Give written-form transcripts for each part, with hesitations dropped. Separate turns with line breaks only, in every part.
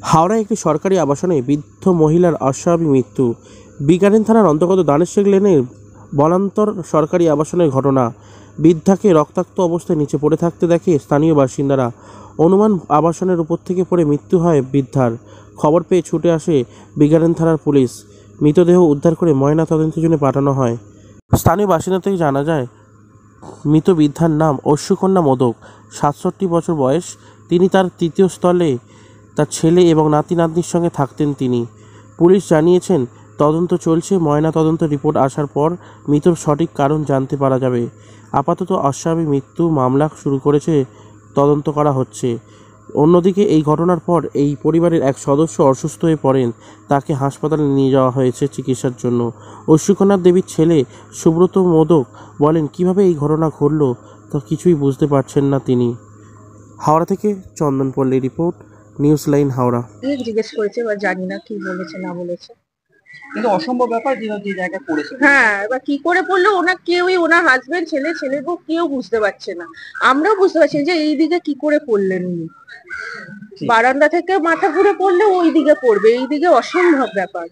হাওড়ায় একটি সরকারি আবাসনে বৃদ্ধ মহিলার অস্বাভাবিক মৃত্যু। বিজ্ঞানীন থানার অন্তর্গত দানেশ লেনের বনান্তর সরকারি আবাসনের ঘটনা। বৃদ্ধাকে রক্তাক্ত অবস্থায় নিচে পড়ে থাকতে দেখে স্থানীয় বাসিন্দারা। অনুমান আবাসনের উপর থেকে পড়ে মৃত্যু হয় বৃদ্ধার। খবর পেয়ে ছুটে আসে বিজ্ঞানীন থানার পুলিশ। মৃতদেহ উদ্ধার করে ময়না তদন্তের জন্য পাঠানো হয়। স্থানীয় বাসিন্দা থেকে জানা যায়, মৃত বৃদ্ধার নাম অশ্বকন্যা মোদক, ৬৭ বছর বয়স। তিনি তার তৃতীয় স্থলে তার ছেলে এবং নাতি নাতনির সঙ্গে থাকতেন তিনি। পুলিশ জানিয়েছেন, তদন্ত চলছে। ময়না তদন্ত রিপোর্ট আসার পর মৃত্যুর সঠিক কারণ জানতে পারা যাবে। আপাতত অস্বাভাবিক মৃত্যু মামলা শুরু করেছে, তদন্ত করা হচ্ছে। অন্যদিকে এই ঘটনার পর এই পরিবারের এক সদস্য অসুস্থ হয়ে পড়েন। তাকে হাসপাতালে নিয়ে যাওয়া হয়েছে চিকিৎসার জন্য। অশ্বকন্যা দেবীর ছেলে সুব্রত মোদক বলেন, কিভাবে এই ঘটনা ঘটল তা কিছুই বুঝতে পারছেন না তিনি। হাওড়া থেকে চন্দন পল্লী রিপোর্ট, নিউজ লাইন হাওড়া।
জিজ্ঞেস করেছে, এবার জানি না কি বলেছে না বলেছে।
কিন্তু অসম্ভব ব্যাপার যে যে জায়গায় পড়েছে।
হ্যাঁ, এবার কি করে পড়লো ওনার কেউই, ওনার হাজবেন্ড, ছেলে বউ কেউ বুঝতে পারছে না। আমরাও বুঝতে পারছি যে এই দিকে কি করে পড়লেন উনি। বারান্দা থেকে মাথা ঘুরে পড়লে ওই দিকে পড়বে, এই দিকে অসম্ভব ব্যাপার।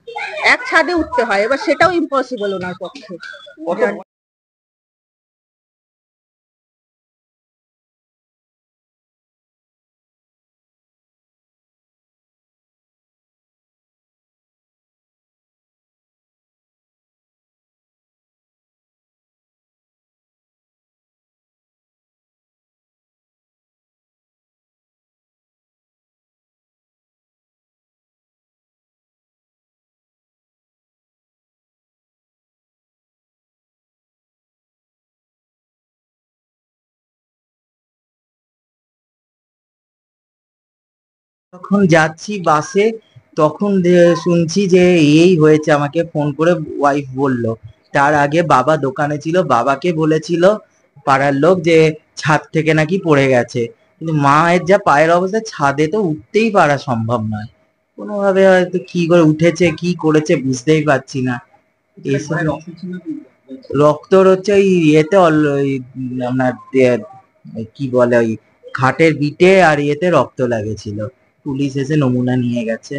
এক ছাদে উঠতে হয়, এবার সেটাও ইম্পসিবল ওনার পক্ষে।
যখন যাচ্ছি বাসে তখন শুনছি যে এই হয়েছে, আমাকে ফোন করে ওয়াইফ বলল। তার আগে বাবা দোকানে ছিল, বাবাকে বলেছিল পাড়ার লোক যে ছাদ থেকে নাকি পড়ে গেছে। কিন্তু মায়ের যা পায়ের অবস্থা, ছাদে তো উঠতেই পারা সম্ভব নয়। কোনোভাবে হয়তো কি করে উঠেছে কি করেছে বুঝতেই পারছি না। রক্তর হচ্ছে ওই ইয়েতে ওই আপনার কি বলে ওই খাটের বিটে আর ইয়েতে রক্ত লাগেছিল। পুলিশ এসে নমুনা নিয়ে গেছে।